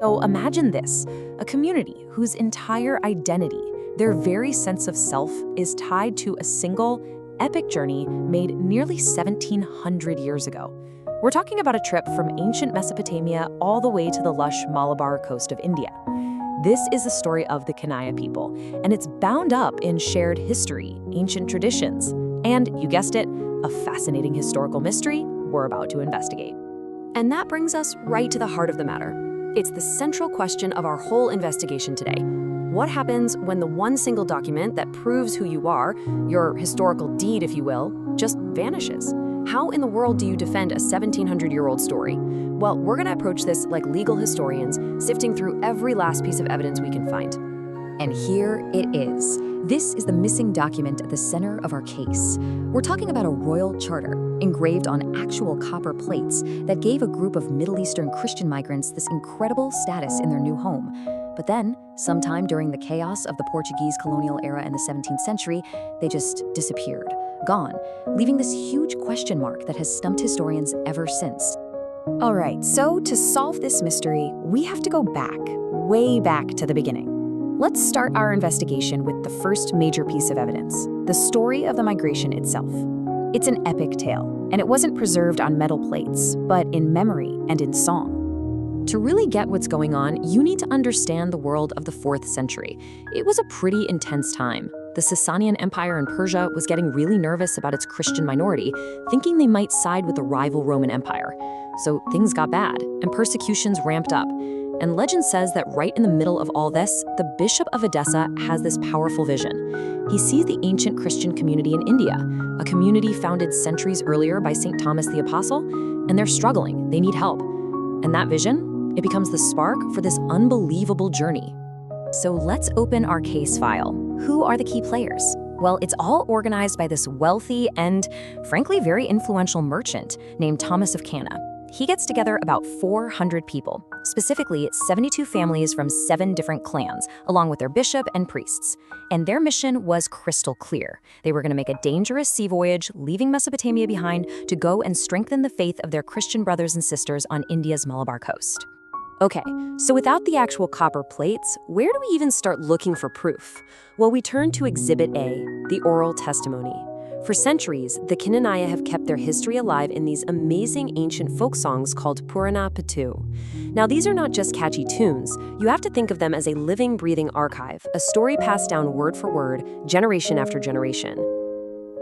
So imagine this, a community whose entire identity, their very sense of self, is tied to a single, epic journey made nearly 1,700 years ago. We're talking about a trip from ancient Mesopotamia all the way to the lush Malabar coast of India. This is the story of the Knanaya people, and it's bound up in shared history, ancient traditions, and, you guessed it, a fascinating historical mystery we're about to investigate. And that brings us right to the heart of the matter. It's the central question of our whole investigation today. What happens when the one single document that proves who you are, your historical deed, if you will, just vanishes? How in the world do you defend a 1,700-year-old story? Well, we're going to approach this like legal historians, sifting through every last piece of evidence we can find. And here it is. This is the missing document at the center of our case. We're talking about a royal charter engraved on actual copper plates that gave a group of Middle Eastern Christian migrants this incredible status in their new home. But then, sometime during the chaos of the Portuguese colonial era in the 17th century, they just disappeared, gone, leaving this huge question mark that has stumped historians ever since. All right, so to solve this mystery, we have to go back, way back to the beginning. Let's start our investigation with the first major piece of evidence, the story of the migration itself. It's an epic tale, and it wasn't preserved on metal plates, but in memory and in song. To really get what's going on, you need to understand the world of the 4th century. It was a pretty intense time. The Sasanian Empire in Persia was getting really nervous about its Christian minority, thinking they might side with the rival Roman Empire. So things got bad, and persecutions ramped up. And legend says that right in the middle of all this, the Bishop of Edessa has this powerful vision. He sees the ancient Christian community in India, a community founded centuries earlier by St. Thomas the Apostle, and they're struggling, they need help. And that vision, it becomes the spark for this unbelievable journey. So let's open our case file. Who are the key players? Well, it's all organized by this wealthy and, frankly, very influential merchant named Thomas of Cana. He gets together about 400 people, specifically 72 families from 7 different clans, along with their bishop and priests. And their mission was crystal clear. They were going to make a dangerous sea voyage, leaving Mesopotamia behind, to go and strengthen the faith of their Christian brothers and sisters on India's Malabar coast. Okay, so without the actual copper plates, where do we even start looking for proof? Well, we turn to Exhibit A, the oral testimony. For centuries, the Knanaya have kept their history alive in these amazing ancient folk songs called Purana Patu. Now, these are not just catchy tunes. You have to think of them as a living, breathing archive, a story passed down word for word, generation after generation.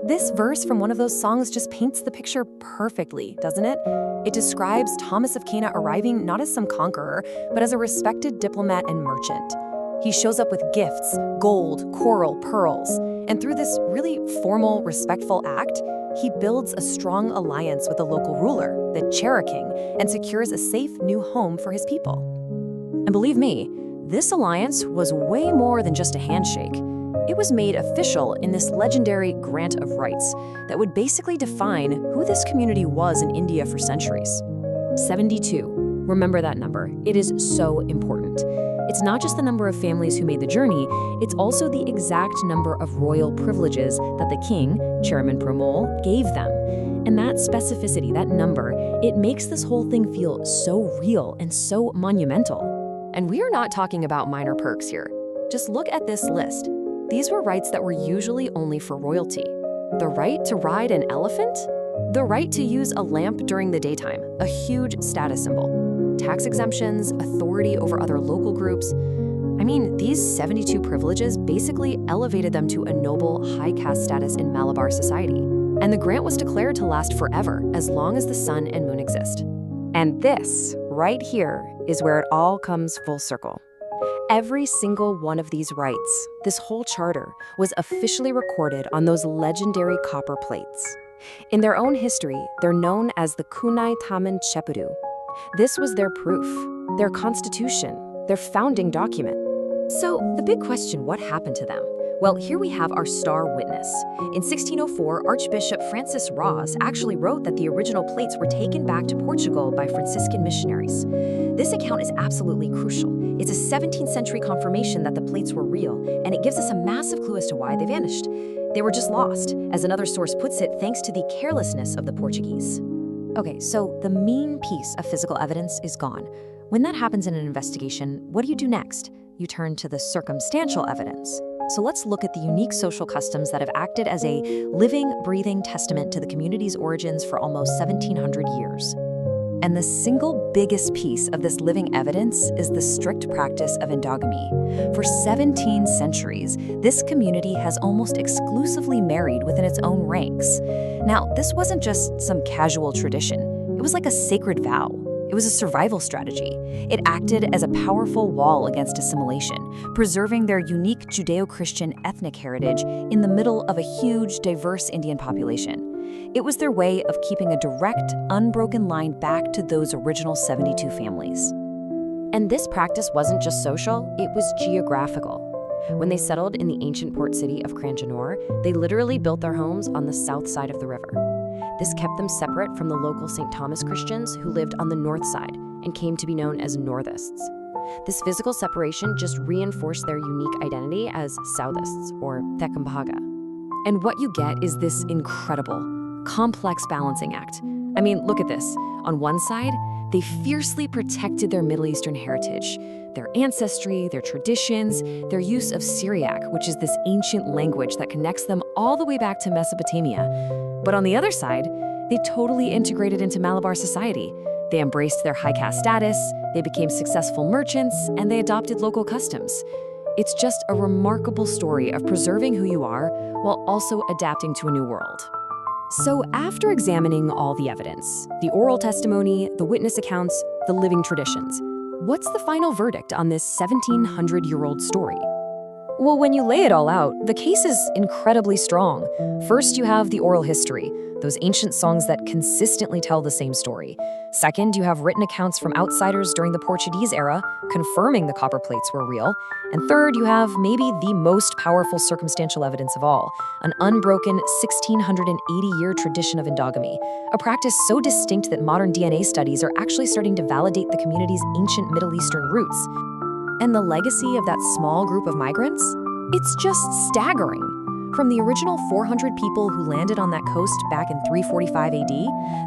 This verse from one of those songs just paints the picture perfectly, doesn't it? It describes Thomas of Cana arriving not as some conqueror, but as a respected diplomat and merchant. He shows up with gifts, gold, coral, pearls, and through this really formal, respectful act, he builds a strong alliance with the local ruler, the King, and secures a safe new home for his people. And believe me, this alliance was way more than just a handshake. It was made official in this legendary grant of rights that would basically define who this community was in India for centuries. 72. Remember that number. It is so important. It's not just the number of families who made the journey, it's also the exact number of royal privileges that the king, Chairman Pramol, gave them. And that specificity, that number, it makes this whole thing feel so real and so monumental. And we are not talking about minor perks here. Just look at this list. These were rights that were usually only for royalty. The right to ride an elephant? The right to use a lamp during the daytime, a huge status symbol. Tax exemptions, authority over other local groups. I mean, these 72 privileges basically elevated them to a noble, high caste status in Malabar society. And the grant was declared to last forever, as long as the sun and moon exist. And this, right here, is where it all comes full circle. Every single one of these rights, this whole charter, was officially recorded on those legendary copper plates. In their own history, they're known as the Kunai Taman Chepudu. This was their proof, their constitution, their founding document. So the big question, what happened to them? Well, here we have our star witness. In 1604, Archbishop Francis Raz actually wrote that the original plates were taken back to Portugal by Franciscan missionaries. This account is absolutely crucial. It's a 17th century confirmation that the plates were real, and it gives us a massive clue as to why they vanished. They were just lost, as another source puts it, thanks to the carelessness of the Portuguese. Okay, so the main piece of physical evidence is gone. When that happens in an investigation, what do you do next? You turn to the circumstantial evidence. So let's look at the unique social customs that have acted as a living, breathing testament to the community's origins for almost 1,700 years. And the single biggest piece of this living evidence is the strict practice of endogamy. For 17 centuries, this community has almost exclusively married within its own ranks. Now, this wasn't just some casual tradition. It was like a sacred vow. It was a survival strategy. It acted as a powerful wall against assimilation, preserving their unique Judeo-Christian ethnic heritage in the middle of a huge, diverse Indian population. It was their way of keeping a direct, unbroken line back to those original 72 families. And this practice wasn't just social, it was geographical. When they settled in the ancient port city of Cranjanore, they literally built their homes on the south side of the river. This kept them separate from the local St. Thomas Christians who lived on the north side and came to be known as Northists. This physical separation just reinforced their unique identity as Southists, or Thekkumbaga. And what you get is this incredible, complex balancing act. I mean, look at this. On one side, they fiercely protected their Middle Eastern heritage, their ancestry, their traditions, their use of Syriac, which is this ancient language that connects them all the way back to Mesopotamia. But on the other side, they totally integrated into Malabar society. They embraced their high caste status, they became successful merchants, and they adopted local customs. It's just a remarkable story of preserving who you are while also adapting to a new world. So after examining all the evidence, the oral testimony, the witness accounts, the living traditions, what's the final verdict on this 1,700-year-old story? Well, when you lay it all out, the case is incredibly strong. First, you have the oral history, those ancient songs that consistently tell the same story. Second, you have written accounts from outsiders during the Portuguese era, confirming the copper plates were real. And third, you have maybe the most powerful circumstantial evidence of all, an unbroken 1,680-year tradition of endogamy, a practice so distinct that modern DNA studies are actually starting to validate the community's ancient Middle Eastern roots. And the legacy of that small group of migrants? It's just staggering. From the original 400 people who landed on that coast back in 345 AD,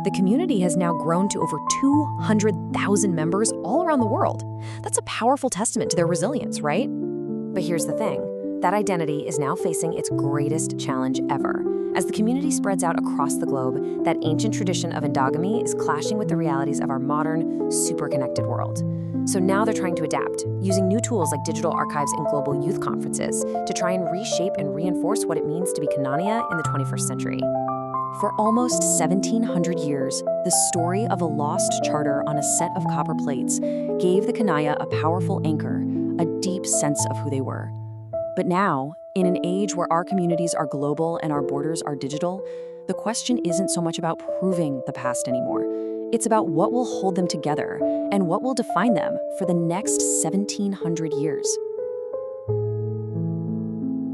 the community has now grown to over 200,000 members all around the world. That's a powerful testament to their resilience, right? But here's the thing. That identity is now facing its greatest challenge ever. As the community spreads out across the globe, that ancient tradition of endogamy is clashing with the realities of our modern, super-connected world. So now they're trying to adapt, using new tools like digital archives and global youth conferences to try and reshape and reinforce what it means to be Knanaya in the 21st century. For almost 1,700 years, the story of a lost charter on a set of copper plates gave the Knanaya a powerful anchor, a deep sense of who they were. But now, in an age where our communities are global and our borders are digital, the question isn't so much about proving the past anymore. It's about what will hold them together and what will define them for the next 1,700 years.